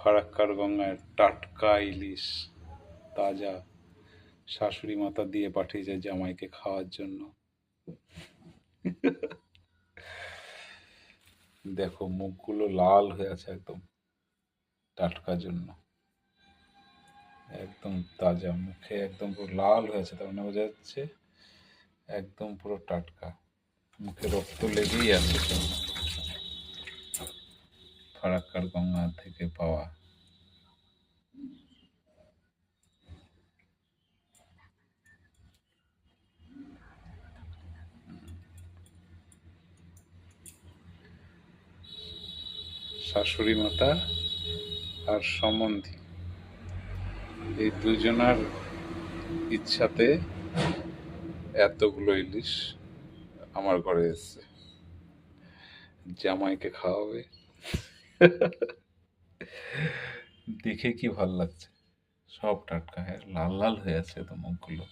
ফারাক্কার গঙ্গায় টাটকা ইলিশ, তাজা। শাশুড়ি মাতা দিয়ে পাঠিয়েছে জামাইকে খাওয়ার জন্য। দেখো মুখগুলো লাল হয়ে আছে একদম, টাটকা জন্য। একদম তাজা, মুখে একদম পুরো লাল হয়েছে, তার মানে বোঝা যাচ্ছে একদম পুরো টাটকা। মুখে রক্ত লেগেই আছে সব। ফারাক্কার গঙ্গা থেকে পাওয়া। শাশুড়ি মাতা আর সম্বন্ধী, এই দুজনার ইচ্ছাতে এতগুলো ইলিশ আমার ঘরে এসছে, জামাইকে খাওয়াবে। দেখে কি ভাল লাগছে, সব টাটকা, হ্যাঁ লাল লাল হয়ে আছে তো মুখগুলো।